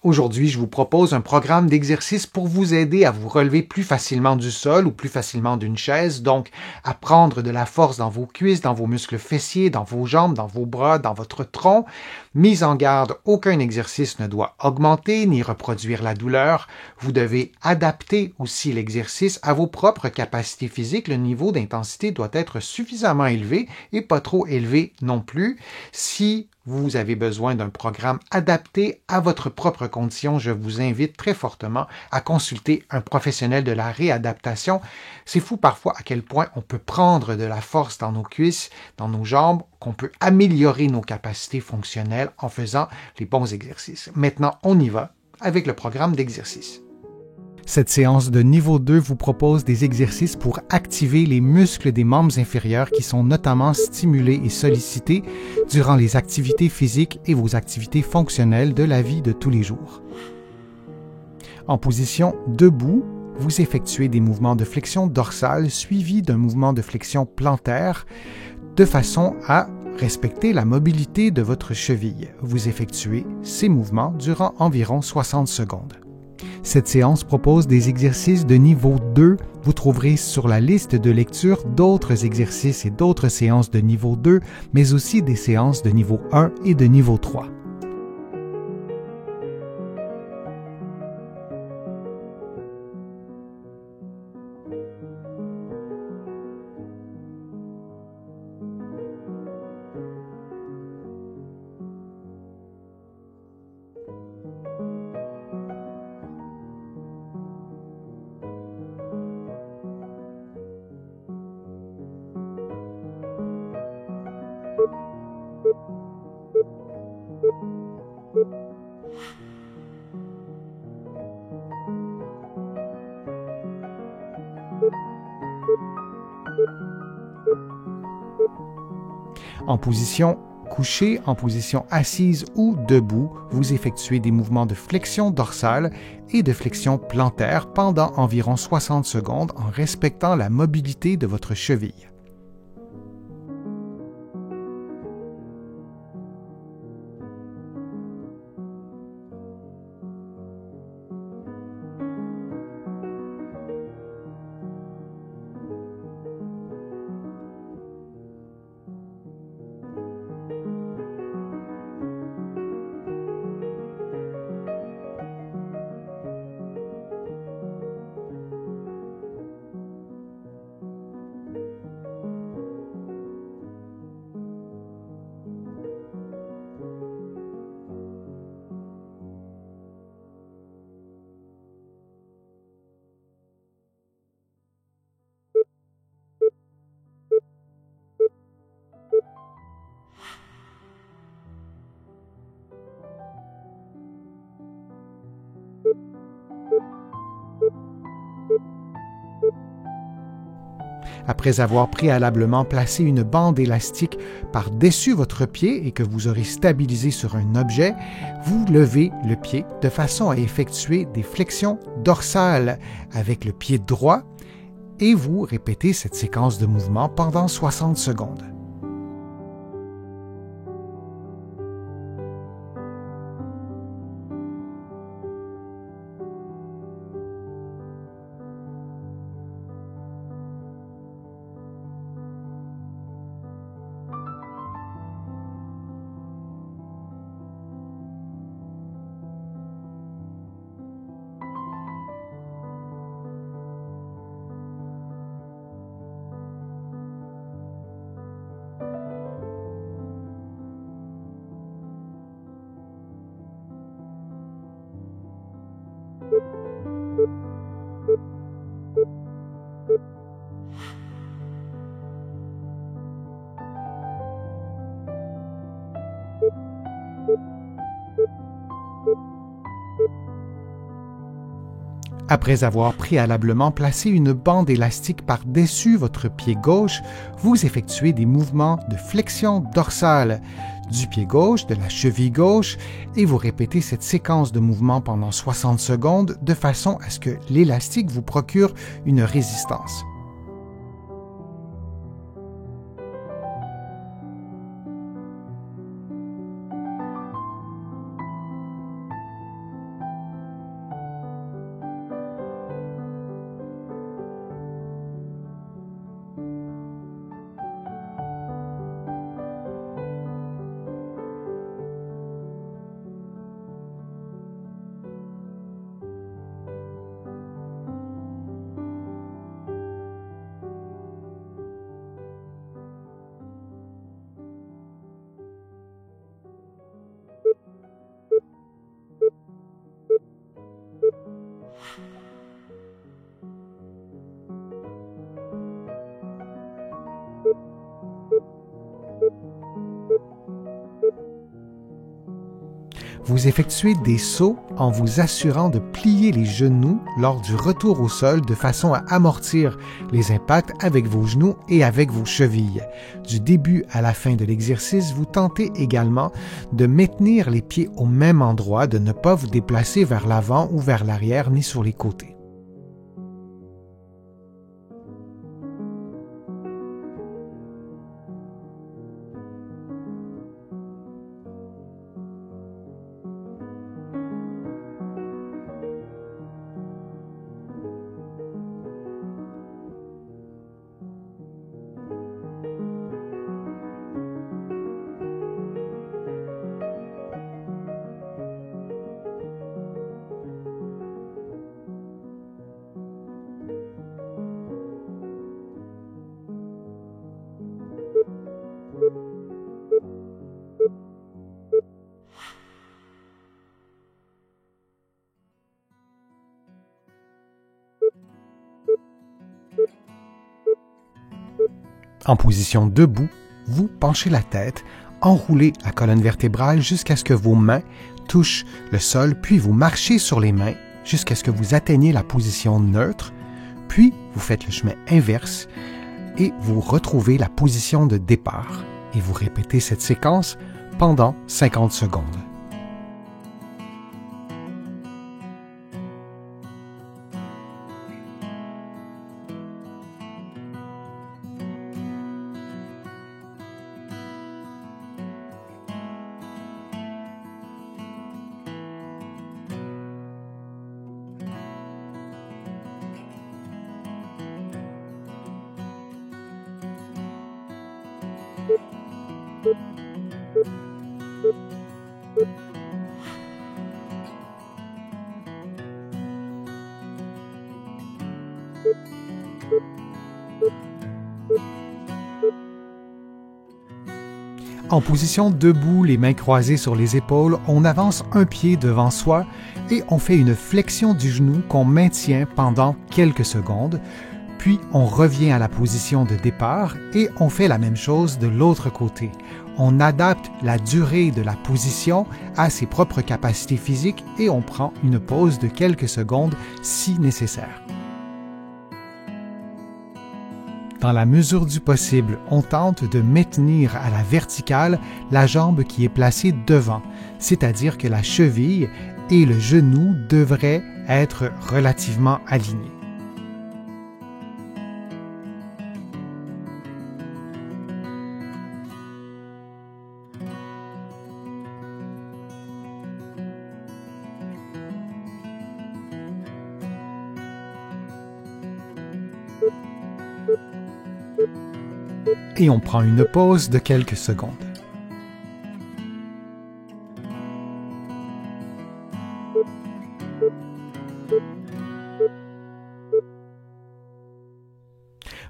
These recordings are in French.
Aujourd'hui, je vous propose un programme d'exercice pour vous aider à vous relever plus facilement du sol ou plus facilement d'une chaise, donc à prendre de la force dans vos cuisses, dans vos muscles fessiers, dans vos jambes, dans vos bras, dans votre tronc. Mise en garde, aucun exercice ne doit augmenter ni reproduire la douleur. Vous devez adapter aussi l'exercice à vos propres capacités physiques. Le niveau d'intensité doit être suffisamment élevé et pas trop élevé non plus. Si vous avez besoin d'un programme adapté à votre propre condition, je vous invite très fortement à consulter un professionnel de la réadaptation. C'est fou parfois à quel point on peut prendre de la force dans nos cuisses, dans nos jambes, qu'on peut améliorer nos capacités fonctionnelles en faisant les bons exercices. Maintenant, on y va avec le programme d'exercice. Cette séance de niveau 2 vous propose des exercices pour activer les muscles des membres inférieurs qui sont notamment stimulés et sollicités durant les activités physiques et vos activités fonctionnelles de la vie de tous les jours. En position debout, vous effectuez des mouvements de flexion dorsale suivis d'un mouvement de flexion plantaire de façon à respecter la mobilité de votre cheville. Vous effectuez ces mouvements durant environ 60 secondes. Cette séance propose des exercices de niveau 2. Vous trouverez sur la liste de lecture d'autres exercices et d'autres séances de niveau 2, mais aussi des séances de niveau 1 et de niveau 3. En position couchée, en position assise ou debout, vous effectuez des mouvements de flexion dorsale et de flexion plantaire pendant environ 60 secondes en respectant la mobilité de votre cheville. Après avoir préalablement placé une bande élastique par-dessus votre pied et que vous aurez stabilisé sur un objet, vous levez le pied de façon à effectuer des flexions dorsales avec le pied droit et vous répétez cette séquence de mouvements pendant 60 secondes. Après avoir préalablement placé une bande élastique par-dessus votre pied gauche, vous effectuez des mouvements de flexion dorsale du pied gauche, de la cheville gauche, et vous répétez cette séquence de mouvements pendant 60 secondes de façon à ce que l'élastique vous procure une résistance. Vous effectuez des sauts en vous assurant de plier les genoux lors du retour au sol de façon à amortir les impacts avec vos genoux et avec vos chevilles. Du début à la fin de l'exercice, vous tentez également de maintenir les pieds au même endroit, de ne pas vous déplacer vers l'avant ou vers l'arrière ni sur les côtés. En position debout, vous penchez la tête, enroulez la colonne vertébrale jusqu'à ce que vos mains touchent le sol, puis vous marchez sur les mains jusqu'à ce que vous atteigniez la position neutre, puis vous faites le chemin inverse et vous retrouvez la position de départ. Et vous répétez cette séquence pendant 50 secondes. En position debout, les mains croisées sur les épaules, on avance un pied devant soi et on fait une flexion du genou qu'on maintient pendant quelques secondes, puis on revient à la position de départ et on fait la même chose de l'autre côté. On adapte la durée de la position à ses propres capacités physiques et on prend une pause de quelques secondes si nécessaire. Dans la mesure du possible, on tente de maintenir à la verticale la jambe qui est placée devant, c'est-à-dire que la cheville et le genou devraient être relativement alignés. Et on prend une pause de quelques secondes.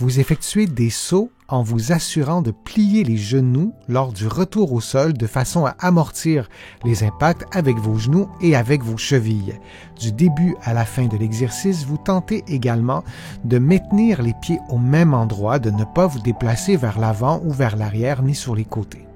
Vous effectuez des sauts en vous assurant de plier les genoux lors du retour au sol de façon à amortir les impacts avec vos genoux et avec vos chevilles. Du début à la fin de l'exercice, vous tentez également de maintenir les pieds au même endroit, de ne pas vous déplacer vers l'avant ou vers l'arrière ni sur les côtés.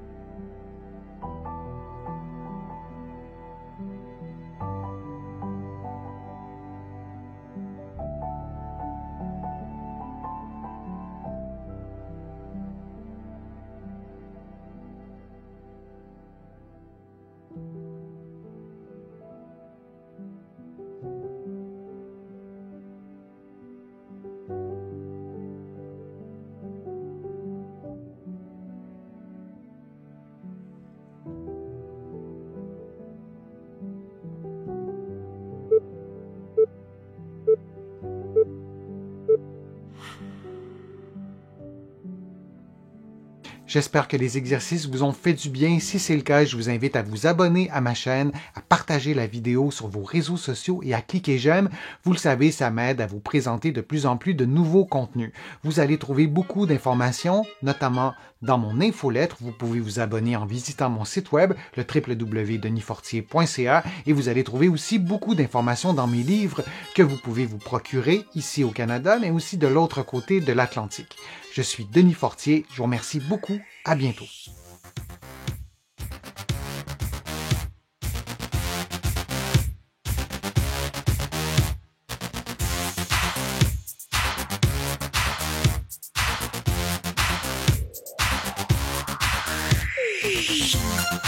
J'espère que les exercices vous ont fait du bien. Si c'est le cas, je vous invite à vous abonner à ma chaîne, à partager la vidéo sur vos réseaux sociaux et à cliquer j'aime. Vous le savez, ça m'aide à vous présenter de plus en plus de nouveaux contenus. Vous allez trouver beaucoup d'informations, notamment dans mon infolettre. Vous pouvez vous abonner en visitant mon site web, le www.denisfortier.ca, et vous allez trouver aussi beaucoup d'informations dans mes livres que vous pouvez vous procurer ici au Canada, mais aussi de l'autre côté de l'Atlantique. Je suis Denis Fortier, je vous remercie beaucoup, à bientôt. prochaine.